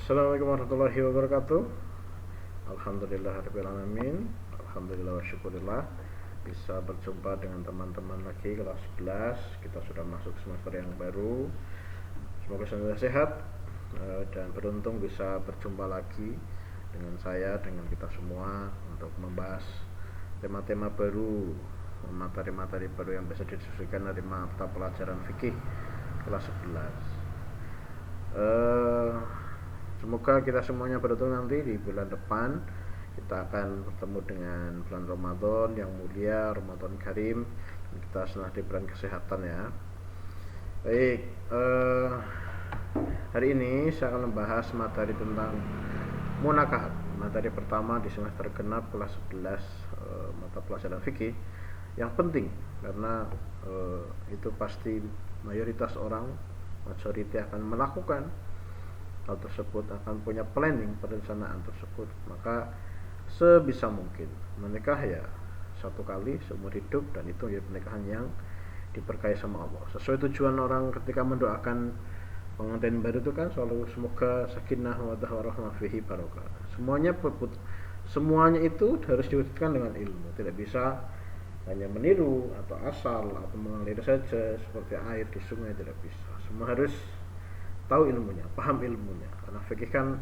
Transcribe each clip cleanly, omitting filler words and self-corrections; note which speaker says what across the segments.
Speaker 1: Assalamualaikum warahmatullahi wabarakatuh. Alhamdulillahirabbil alamin. Alhamdulillah wa syukurillah bisa berjumpa dengan teman-teman lagi kelas 11. Kita sudah masuk semester yang baru. Semoga semuanya sehat dan beruntung bisa berjumpa lagi dengan saya, dengan kita semua untuk membahas tema-tema baru, materi-materi baru yang bisa didiskusikan dari mata pelajaran fikih kelas 11. Semoga kita semuanya beruntung nanti di bulan depan kita akan bertemu dengan bulan Ramadan yang mulia, Ramadan Karim. Kita senang di bulan kesehatan ya. Baik, hari ini saya akan membahas materi tentang munakahat. Materi pertama di semester genap kelas 11 mata pelajaran fikih yang penting karena itu pasti mayoritas orang majority akan melakukan hal tersebut, akan punya planning, perencanaan tersebut. Maka sebisa mungkin menikah ya satu kali seumur hidup, dan itu ya pernikahan yang diberkahi sama Allah. Sesuai tujuan orang ketika mendoakan pengantin baru itu kan selalu semoga sakinah mawaddah warahmah fihi barokah. Semuanya itu harus diwujudkan dengan ilmu. Tidak bisa hanya meniru atau asal atau mengalir saja seperti air di sungai, tidak bisa. Semua harus tahu ilmunya, paham ilmunya. Karena fikih kan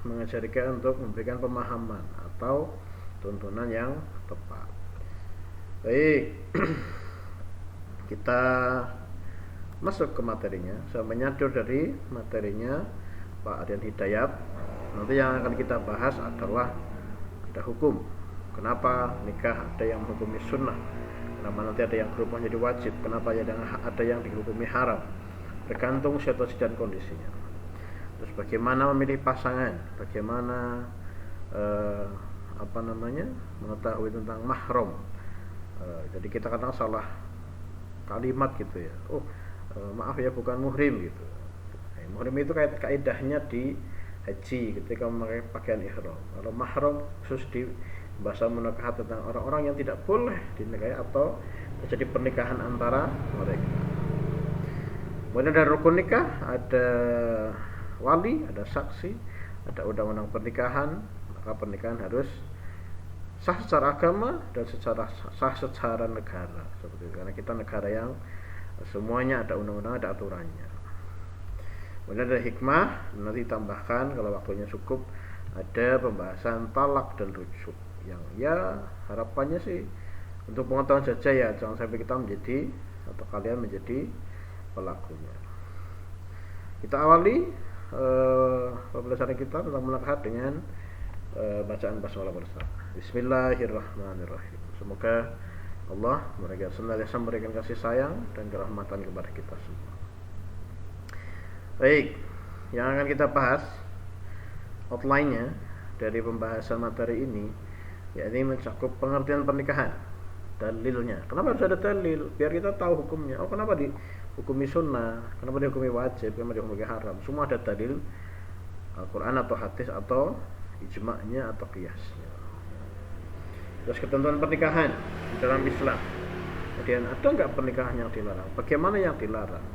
Speaker 1: mengajari kita untuk memberikan pemahaman atau tuntunan yang tepat. Baik, kita masuk ke materinya. Saya menyadur dari materinya Pak Aryan Hidayat. Nanti yang akan kita bahas adalah ada hukum. Kenapa nikah ada yang menghukumi sunnah? Kenapa nanti ada yang berubah menjadi wajib? Kenapa ada yang dihukumi haram? Bergantung situasi dan kondisinya. Terus bagaimana memilih pasangan? Bagaimana mengetahui tentang mahram? Jadi kita kadang salah kalimat gitu ya. Maaf ya, bukan muhrim gitu. Muhrim itu kaidahnya di haji ketika memakai pakaian ihram. Kalau mahram khusus di bahasa munakahat tentang orang-orang yang tidak boleh dinikahi atau terjadi pernikahan antara mereka. Kemudian ada rukun nikah, ada wali, ada saksi, ada undang-undang pernikahan. Maka pernikahan harus sah secara agama dan sah secara negara. Seperti itu. Karena kita negara yang semuanya ada undang-undang, ada aturannya. Kemudian ada hikmah, nanti tambahkan kalau waktunya cukup, ada pembahasan talak dan rujuk. Yang ya harapannya sih untuk pengetahuan saja ya, jangan sampai kita menjadi atau kalian menjadi pelakunya. Kita awali pembelajaran kita tentang munakahat dengan bacaan basmalah bersama. Bismillahirrahmanirrahim. Semoga Allah senantiasa memberikan kasih sayang dan kerahmatan kepada kita semua. Baik, yang akan kita bahas outline-nya dari pembahasan materi ini, yakni mencakup pengertian pernikahan, dalilnya. Kenapa harus ada dalil? Biar kita tahu hukumnya. Kenapa dihukumi sunnah? Kenapa dihukumi wajib? Kenapa dihukumi haram? Semua ada dalil Al-Quran atau hadis atau ijma'nya atau qiyasnya. Terus ketentuan pernikahan di dalam Islam. Kemudian ada nggak pernikahan yang dilarang? Bagaimana yang dilarang?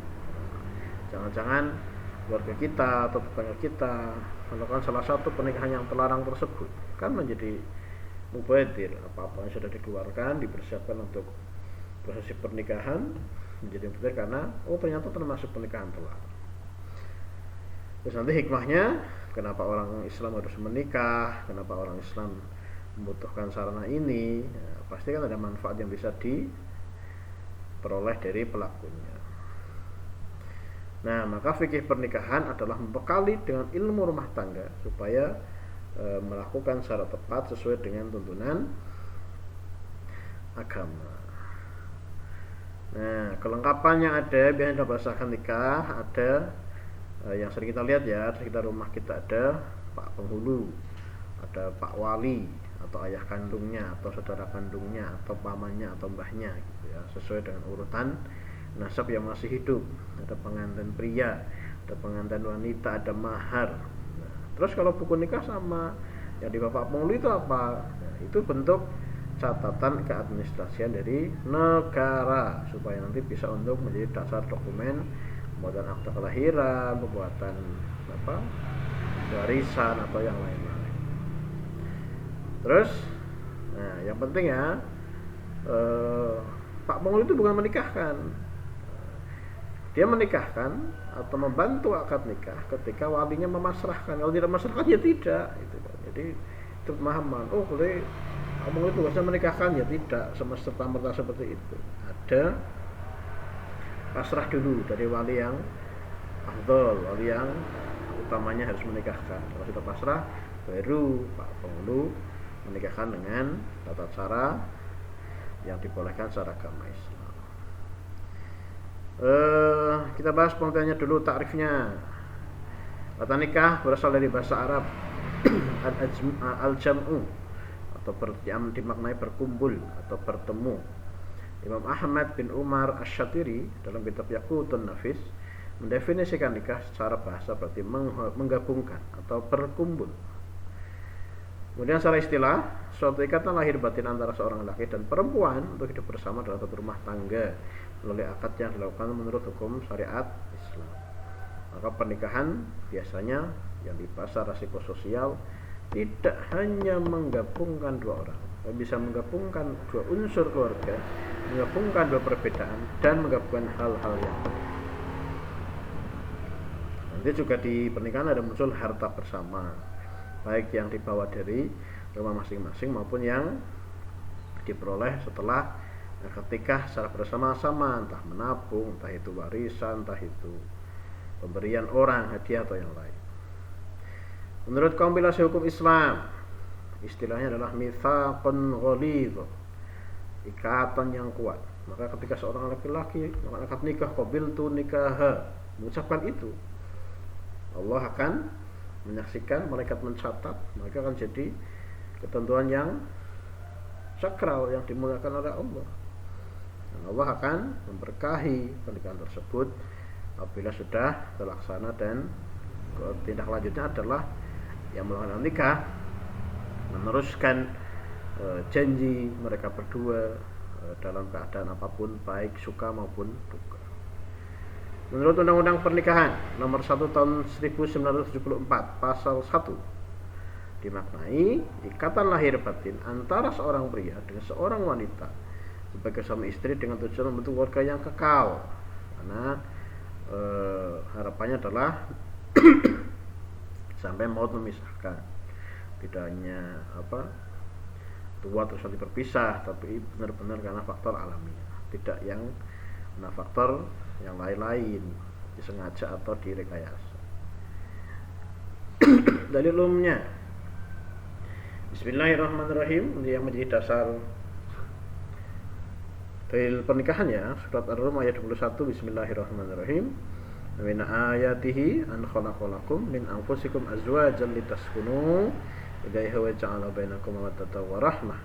Speaker 1: Jangan-jangan keluarga kita atau tetangga kita melakukan salah satu pernikahan yang terlarang tersebut, kan menjadi mubadir. Apa-apa yang sudah dikeluarkan dipersiapkan untuk prosesi pernikahan menjadi mubadir karena ternyata termasuk pernikahan terlarang. Terus nanti hikmahnya, kenapa orang Islam harus menikah, kenapa orang Islam membutuhkan sarana ini, ya, pasti kan ada manfaat yang bisa diperoleh dari pelakunya. Nah, maka fikih pernikahan adalah membekali dengan ilmu rumah tangga supaya melakukan secara tepat sesuai dengan tuntunan agama. Nah, kelengkapan yang ada biasanya dalam bahasa nikah ada yang sering kita lihat ya, di sekitar rumah kita ada pak penghulu, ada pak wali atau ayah kandungnya atau saudara kandungnya atau pamannya atau mbahnya gitu ya, sesuai dengan urutan nasab yang masih hidup. Ada pengantin pria, ada pengantin wanita, ada mahar. Nah, terus kalau buku nikah sama yang di bapak penghulu itu apa? Nah, itu bentuk catatan keadministrasian dari negara supaya nanti bisa untuk menjadi dasar dokumen pembuatan akta kelahiran, pembuatan warisan atau yang lain-lain. Terus, nah yang penting ya, Pak Pengulu itu bukan menikahkan. Dia menikahkan atau membantu akad nikah ketika walinya memasrahkan. Kalau tidak memasrahkan ya tidak. Gitu. Jadi itu pemahaman. Oh boleh Pak Pengulu itu bisa menikahkan ya tidak semesta-merta seperti itu. Ada pasrah dulu dari wali yang afdol, wali yang utamanya harus menikahkan. Kalau sudah pasrah, baru Pak Pengulu menikahkan dengan tata cara yang dibolehkan secara agama Islam. Kita bahas pengertiannya dulu, takrifnya. Kata nikah berasal dari bahasa Arab al-jam'u atau yang dimaknai berkumpul atau bertemu. Imam Ahmad bin Umar Asy-Syatiri dalam kitab Yaqutun Nafis mendefinisikan nikah secara bahasa berarti menggabungkan atau berkumpul. Kemudian secara istilah, suatu ikatan lahir batin antara seorang laki dan perempuan untuk hidup bersama dalam satu rumah tangga melalui akad yang dilakukan menurut hukum syariat Islam. Maka pernikahan biasanya yang dibahas resiko sosial tidak hanya menggabungkan dua orang, tapi bisa menggabungkan dua unsur keluarga, menggabungkan dua perbedaan dan menggabungkan hal-hal yang lain. Nanti juga di pernikahan ada muncul harta bersama, baik yang dibawa dari rumah masing-masing maupun yang diperoleh setelah ketika secara bersama-sama, entah menabung, entah itu warisan, entah itu pemberian orang, hadiah atau yang lain. Menurut kompilasi hukum Islam, istilahnya adalah mitsaqun ghalidh, ikatan yang kuat. Maka ketika seorang laki-laki melakukan akad nikah, qabiltu nikaha, mengucapkan itu, Allah akan menyaksikan, malaikat mencatat, maka akan jadi ketentuan yang sakral yang dimuliakan oleh Allah. Dan Allah akan memberkahi pernikahan tersebut apabila sudah terlaksana, dan tindak lanjutnya adalah yang melakukan nikah meneruskan janji mereka berdua dalam keadaan apapun, baik suka maupun duka. Menurut Undang-Undang Pernikahan Nomor 1 Tahun 1974 Pasal 1 dimaknai ikatan lahir batin antara seorang pria dengan seorang wanita sebagai suami istri dengan tujuan membentuk keluarga yang kekal. Karena harapannya adalah sampai maut memisahkan. Tidak hanya tua terus nanti berpisah, tapi benar-benar karena faktor alamiah, tidak yang karena faktor yang lain-lain disengaja atau direkayasa. Dalil umumnya Bismillahirrahmanirrahim yang menjadi dasar dalil pernikahan ya, surat Ar-Rum ayat 21. Bismillahirrahmanirrahim. Min ayatihi an khalaqalakum min anfusikum azwajan litaskunu ilaiha wa ja'ala bainakum mawaddatan wa rahmah.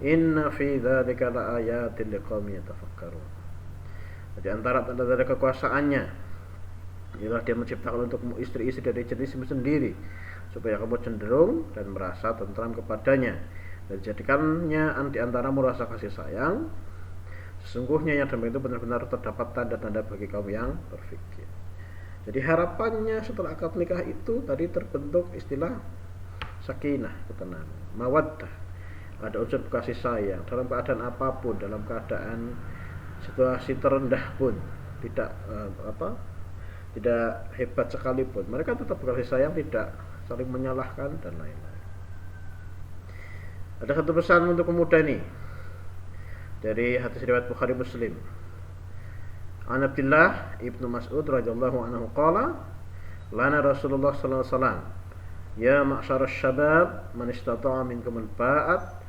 Speaker 1: Inna fi dzalika laayatin liqaumin yatafakkarun. Di antara tanda-tanda kekuasaannya ialah dia menciptakan untukmu istri-istri dari jenismu sendiri supaya kamu cenderung dan merasa tentram kepadanya, dan jadikannya di antaramu rasa kasih sayang. Sesungguhnya yang demikian itu benar-benar terdapat tanda-tanda bagi kaum yang berfikir. Jadi harapannya setelah akad nikah itu tadi terbentuk istilah sakinah, ketenangan, mawaddah, ada unsur kasih sayang dalam keadaan apapun, dalam keadaan situasi terendah pun, tidak tidak hebat sekalipun, mereka tetap berkasih sayang, tidak saling menyalahkan dan lain-lain. Ada satu pesan untuk pemuda ini dari hadis riwayat Bukhari Muslim. An Abdullah ibnu Mas'ud radhiyallahu anhu qala lana Rasulullah sallallahu alaihi wasallam ya ma'syarasy syabab man istata'a minkum al-ba'at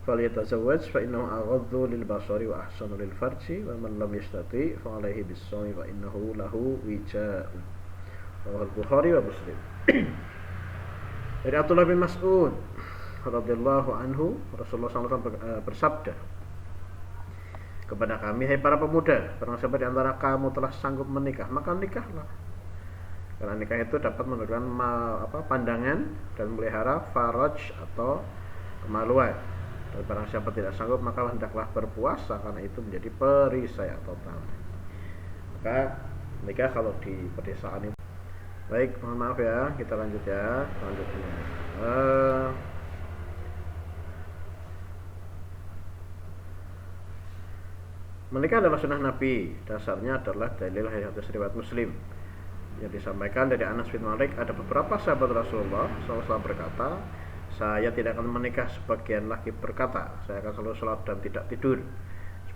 Speaker 1: falyatazawwaj fa innahu aghaddu lil basari wa ahsanu lil farji wa man lam yastati fa alaihi bis-sawmi fa innahu lahu wija'u. Rawahul Bukhari wa Muslim. Dari Abdullah bin Mas'ud radhiyallahu anhu, Rasulullah SAW bersabda kepada kami, hai para pemuda, barang siapa di antara kamu telah sanggup menikah, maka nikahlah. Karena nikah itu dapat menurunkan pandangan dan memelihara faraj atau kemaluan. Dan barang siapa tidak sanggup, maka hendaklah berpuasa, karena itu menjadi perisai atau tanda. Maka Nikah kalau di pedesaan itu. Baik, mohon maaf ya, kita lanjut ya selanjutnya. Menikah adalah sunnah Nabi. Dasarnya adalah dalil hadis riwayat Muslim yang disampaikan dari Anas bin Malik. Ada beberapa sahabat Rasulullah SAW berkata, saya tidak akan menikah. Sebagian lagi berkata, saya akan selalu sholat dan tidak tidur.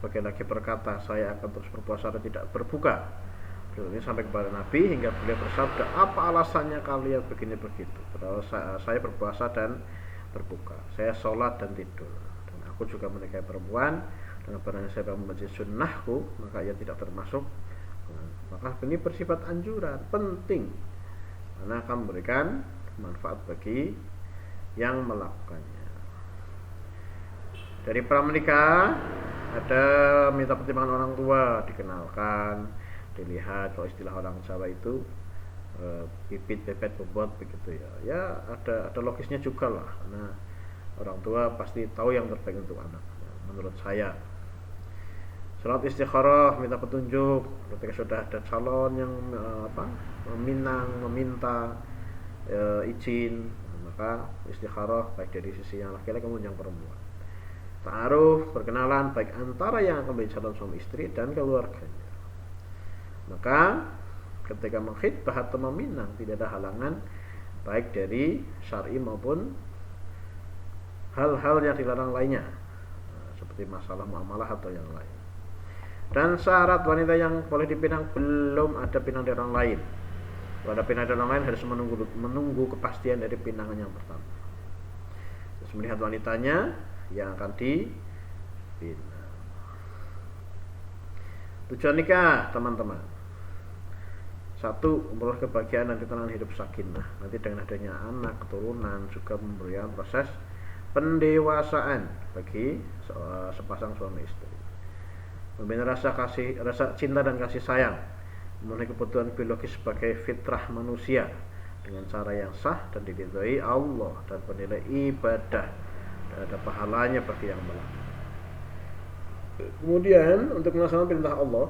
Speaker 1: Sebagian lagi berkata, saya akan terus berpuasa dan tidak berbuka. Ini sampai kepada Nabi hingga beliau bersabda, apa alasannya kalian begini begitu? Padahal saya berpuasa dan berbuka, saya sholat dan tidur, dan aku juga menikahi perempuan. Dengan barangnya saya membenci sunnahku, maka ia tidak termasuk. Maka ini bersifat anjuran, penting, karena akan memberikan manfaat bagi yang melakukannya. Dari pra menikah ada minta pertimbangan orang tua, dikenalkan, dilihat. Kalau istilah orang Jawa itu pipit, pepet, bobot begitu ya. Ya ada logisnya juga lah, karena orang tua pasti tahu yang terbaik untuk anak. Menurut saya, salat istikharah, minta petunjuk ketika sudah ada calon yang meminta izin, maka istikharah baik dari sisi yang laki-laki maupun yang perempuan. Ta'aruf, perkenalan baik antara yang akan menjadi calon suami istri dan keluarganya. Maka ketika mengkhitbah atau meminang tidak ada halangan baik dari syar'i maupun hal-hal yang dilarang lainnya, seperti masalah muamalah atau yang lain. Dan syarat wanita yang boleh dipinang belum ada pinang dari orang lain. Kalau ada pinang dari orang lain harus menunggu kepastian dari pinangan yang pertama. Terus melihat wanitanya yang akan dipinang. Tujuan nikah, teman-teman. 1, memperoleh kebahagiaan dan ketenangan hidup sakinah. Nanti dengan adanya anak, keturunan, juga memberikan proses pendewasaan bagi sepasang suami istri. Membina rasa cinta dan kasih sayang, memenuhi kebutuhan biologis sebagai fitrah manusia dengan cara yang sah dan diridhoi Allah, dan bernilai ibadah dan ada pahalanya bagi yang melakukan. Kemudian untuk melaksanakan perintah Allah,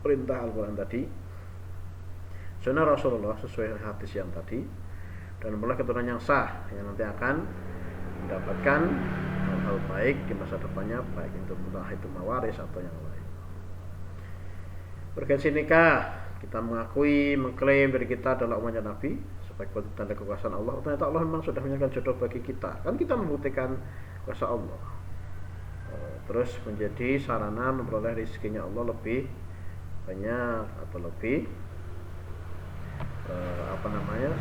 Speaker 1: perintah Al-Quran tadi, sunnah Rasulullah sesuai hadis yang tadi, dan memperoleh keturunan yang sah yang nanti akan mendapatkan hal-hal baik di masa depannya, baik entah itu mawaris atau yang lain. Bergaya nikah, kita mengklaim diri kita adalah umatnya Nabi sebagai tanda kekuasaan Allah. Ternyata Allah memang sudah menyediakan jodoh bagi kita. Kan kita membuktikan kuasa Allah. Terus menjadi sarana memperoleh rezekinya Allah lebih banyak atau lebih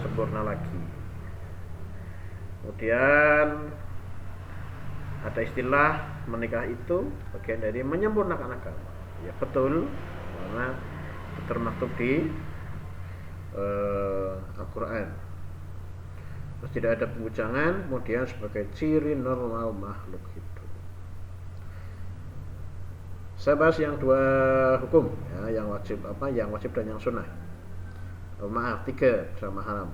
Speaker 1: sempurna lagi. Kemudian ada istilah menikah itu bagian dari menyempurnakan agama. Ya betul, karena termaktub di Al-Quran. Terus tidak ada pembujangan, kemudian sebagai ciri normal makhluk hidup. Saya bahas yang 2 hukum ya, yang wajib dan yang sunnah. 3 bersama haram.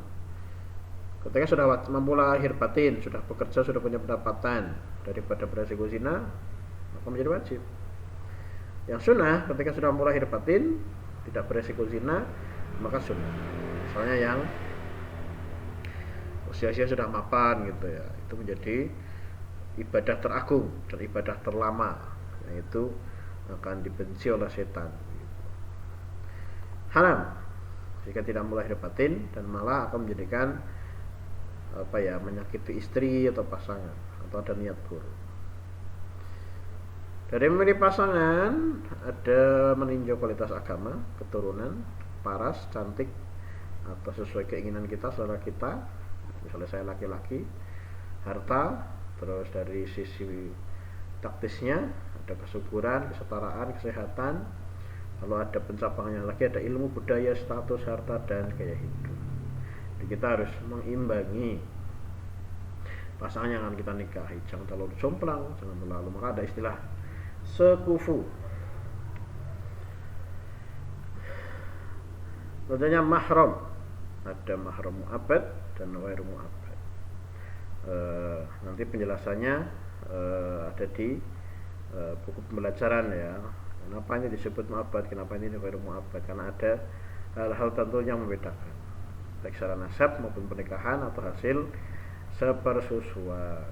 Speaker 1: Ketika sudah mampu lahir batin, sudah bekerja, sudah punya pendapatan daripada beresiko zina, maka menjadi wajib. Yang sunnah, ketika sudah mampu lahir batin, tidak beresiko zina, maka sunnah. Misalnya yang usia-usia sudah mapan gitu ya, itu menjadi ibadah teragung dan ibadah terlama, yaitu akan dibenci oleh setan. Haram jika tidak mulai lahir batin, dan malah akan menjadikan menyakiti istri atau pasangan, atau ada niat buruk. Dari memilih pasangan ada meninjau kualitas agama, keturunan, paras, cantik, atau sesuai keinginan kita, selera kita. Misalnya saya laki-laki, harta, terus dari sisi taktisnya ada kesuburan, kesetaraan, kesehatan. Lalu ada pencapangannya lagi, ada ilmu, budaya, status, harta, dan gaya hidup. Jadi kita harus mengimbangi pasangan yang akan kita nikahi. Jangan terlalu jomplang, jangan terlalu, maka ada istilah sekufu. Contohnya mahram, ada mahram mu'abbad dan ghairu mu'abbad. Nanti penjelasannya ada di buku pembelajaran ya, Kenapa ini disebut mu'abbad, kenapa ini ghairu mu'abbad? Karena ada hal-hal tentu yang membedakan, baik secara nasab maupun pernikahan atau hasil sepersusuan.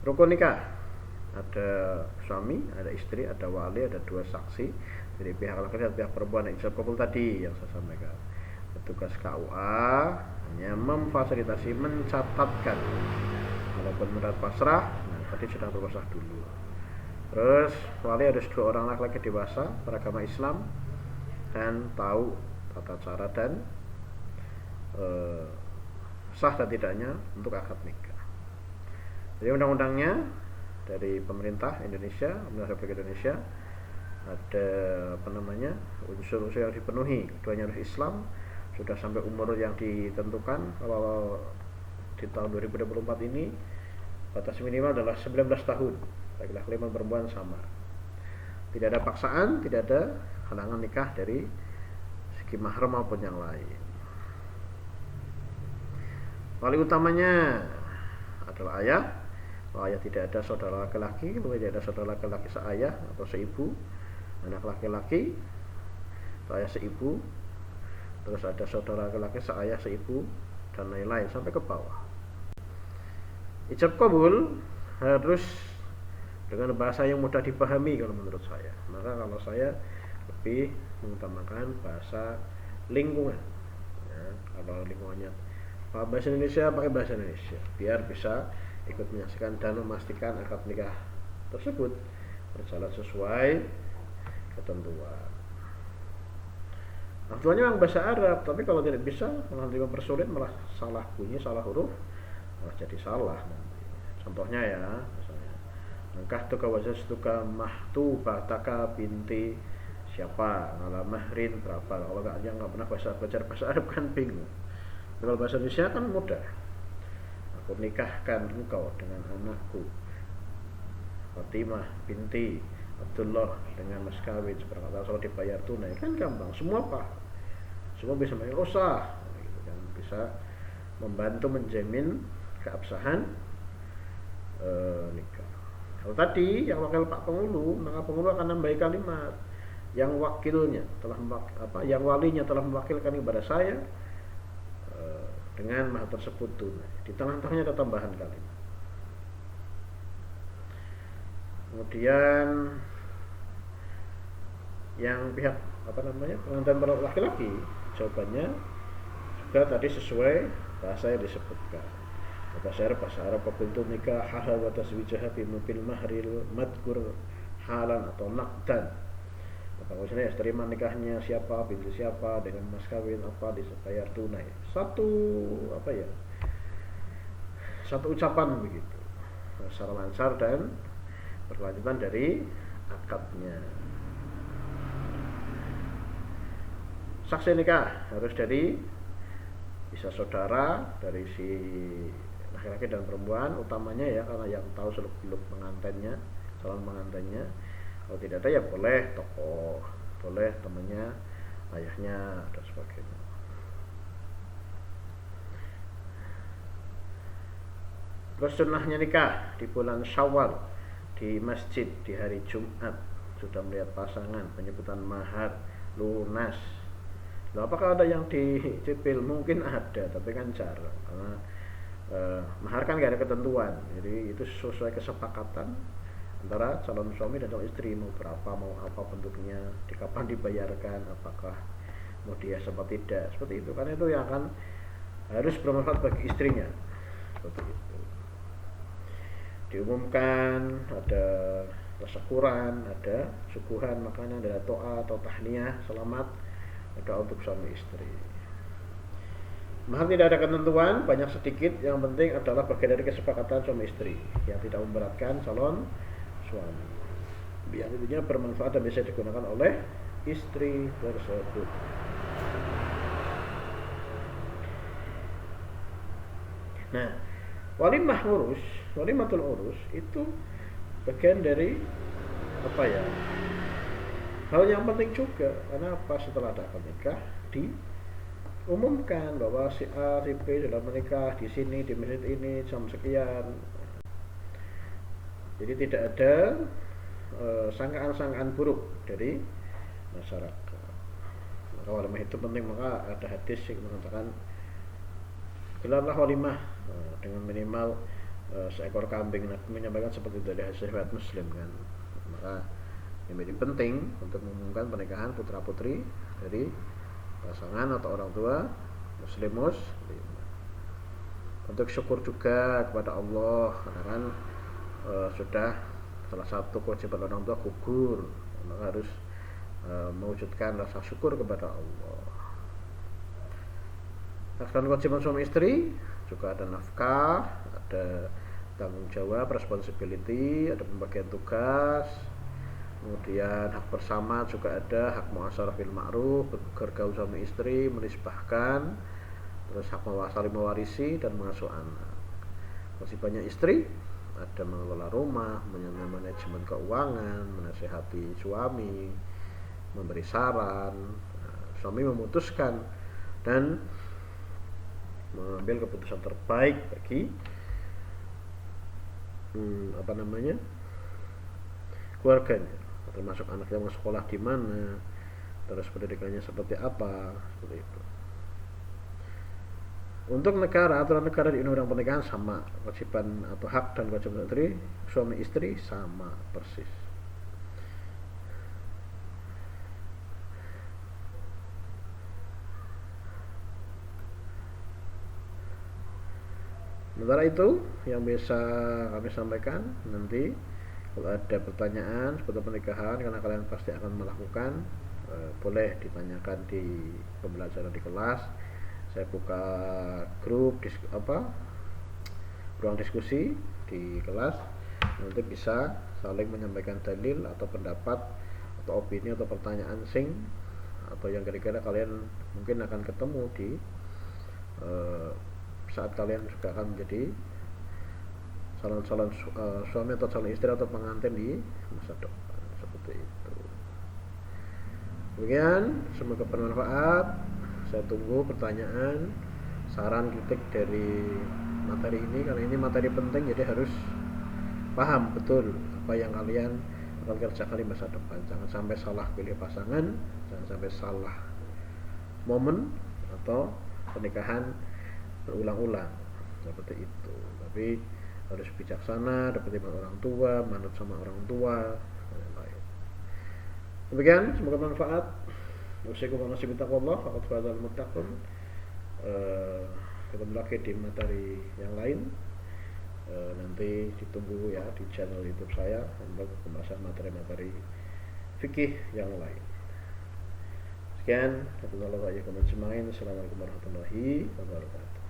Speaker 1: Rukun nikah ada suami, ada istri, ada wali, ada dua saksi dari pihak laki-laki dan pihak perempuan. Ijab kabul tadi yang saya sampaikan. Petugas KUA hanya memfasilitasi, mencatatkan, walaupun mendapat pasrah. Nah, tadi sudah berpasrah dulu. Terus wali harus 2 orang laki-laki dewasa beragama Islam dan tahu tata cara dan sah dan tidaknya untuk akad nikah. Jadi undang-undangnya dari pemerintah Indonesia, Pemerintah Republik Indonesia, ada unsur-unsur yang dipenuhi. Keduanya harus Islam, sudah sampai umur yang ditentukan. Kalau di tahun 2024 ini batas minimal adalah 19 tahun, laki-laki dan perempuan sama. Tidak ada paksaan, tidak ada halangan nikah dari segi mahram maupun yang lain. Wali utamanya adalah ayah. Kalau ayah tidak ada saudara laki-laki, tidak ada saudara laki-laki seayah atau seibu, anak laki-laki seayah seibu, terus ada saudara laki-laki seayah seibu, dan lain-lain sampai ke bawah. Ijab kabul harus dengan bahasa yang mudah dipahami kalau menurut saya. Maka kalau saya lebih mengutamakan bahasa lingkungan. Ya, kalau lingkungannya bahasa Indonesia, pakai bahasa Indonesia biar bisa ikut menyaksikan dan memastikan akad nikah tersebut berjalan sesuai ketentuan. Aktualnya memang bahasa Arab, tapi kalau tidak bisa malah mempersulit, malah salah bunyi, salah huruf, malah jadi salah nanti. Contohnya ya, misalnya langkah tuka wajastuka mahtubataka binti siapa, ngala mahrin berapa. Kalau nggak pernah belajar bahasa Arab kan bingung. Kalau bahasa Indonesia kan mudah. Aku nikahkan engkau dengan anakku Fatimah binti Abdullah dengan mas kawin seperangkat asal dibayar tunai, kan gampang, semua paham, semua bisa usah gitu kan, bisa membantu menjamin keabsahan nikah. Kalau tadi yang wakil Pak Penghulu, maka Penghulu akan nambahi kalimat yang wakilnya telah yang walinya telah mewakilkan kepada saya dengan mahar tersebut tunai. Di tengah-tengahnya ada tambahan kalimat. Kemudian yang pihak pengantin laki-laki, jawabannya juga tadi sesuai bahasa yang disebutkan. Bahasa Arab qabultu nikah halal wa taswijaha bi mubil mahril madkur halan atau naqdan. Maka maksudnya terima nikahnya siapa, binti siapa, dengan mas kawin apa, dibayar tunai. Satu ucapan begitu, secara lancar dan berkelanjutan dari akadnya. Saksi nikah harus dari bisa saudara dari si laki-laki dan perempuan utamanya ya, karena yang tahu seluk-beluk pengantinnya, calon pengantinnya. Kalau tidak ada ya boleh tokoh, boleh temannya, ayahnya dan sebagainya. Terus sunnahnya nikah di bulan Syawal di masjid di hari Jumat, sudah melihat pasangan, penyebutan mahar lunas. Loh, apakah ada yang dicipil? Mungkin ada, tapi kan jarang karena mahar kan gak ada ketentuan, jadi itu sesuai kesepakatan antara calon suami dan calon istri, mau berapa, mau apa bentuknya, di kapan dibayarkan, apakah mau dihias apa tidak, seperti itu. Karena itu yang akan harus bermanfaat bagi istrinya, seperti itu. Diumumkan ada tasakuran, ada suguhan makanan, ada doa atau tahniyah selamat, doa untuk suami istri. Mahar tidak ada ketentuan, banyak sedikit, yang penting adalah bagian dari kesepakatan suami istri yang tidak memberatkan calon suami, biar intinya bermanfaat dan bisa digunakan oleh istri tersebut. Nah, walimatul urus itu bagian dari hal yang penting juga. Karena apa? Setelah ada akad nikah umumkan bahwa si A, si B sudah menikah di sini, di masjid ini jam sekian. Jadi tidak ada sangkaan-sangkaan buruk dari masyarakat. Maka walimah itu penting, maka ada hadis yang mengatakan gelarlah walimah dengan minimal seekor kambing. Nabi menyampaikan seperti itu dari hadis riwayat Muslim kan. Maka yang menjadi penting untuk mengumumkan pernikahan putra putri dari pasangan atau orang tua muslimus, untuk syukur juga kepada Allah karena kan sudah salah satu kewajiban orang tua gugur, maka harus mewujudkan rasa syukur kepada Allah. Dan kewajiban suami istri juga ada nafkah, ada tanggung jawab, responsibility, ada pembagian tugas, kemudian hak bersama juga ada, hak muasyarah bil ma'ruf, bergaul suami istri, menisbahkan, terus hak saling mewarisi dan mengasuh anak. Kewajibannya istri ada mengelola rumah, manajemen keuangan, menasihati suami, memberi saran, suami memutuskan dan mengambil keputusan terbaik bagi keluarganya, termasuk anaknya mau sekolah di mana, terus pendidikannya seperti apa, seperti itu. Untuk negara, aturan negara di undang-undang pernikahan sama, kewajiban atau hak dan kewajiban istri, suami istri sama persis. Sementara itu yang bisa kami sampaikan, nanti kalau ada pertanyaan seputar pernikahan karena kalian pasti akan melakukan, boleh ditanyakan di pembelajaran di kelas. Saya buka grup ruang diskusi di kelas, nanti bisa saling menyampaikan dalil atau pendapat atau opini atau pertanyaan atau yang kira-kira kalian mungkin akan ketemu di saat kalian juga akan menjadi calon-calon suami atau calon istri atau pengantin di masa depan, seperti itu. Demikian, semoga bermanfaat. Saya tunggu pertanyaan, saran, kritik dari materi ini, karena ini materi penting, jadi harus paham betul apa yang kalian akan kerjakan di masa depan. Jangan sampai salah pilih pasangan, jangan sampai salah momen atau pernikahan berulang-ulang, seperti itu. Tapi harus bijaksana, dapat iman orang tua, manut sama orang tua, dan lain-lain. Demikian, semoga bermanfaat. Wassalamualaikum warahmatullahi wabarakatuh. Ketemu lagi di materi yang lain. Nanti ditunggu ya di channel YouTube saya untuk pembahasan materi-materi fikih yang lain. Sekian, Assalamualaikum warahmatullahi wabarakatuh.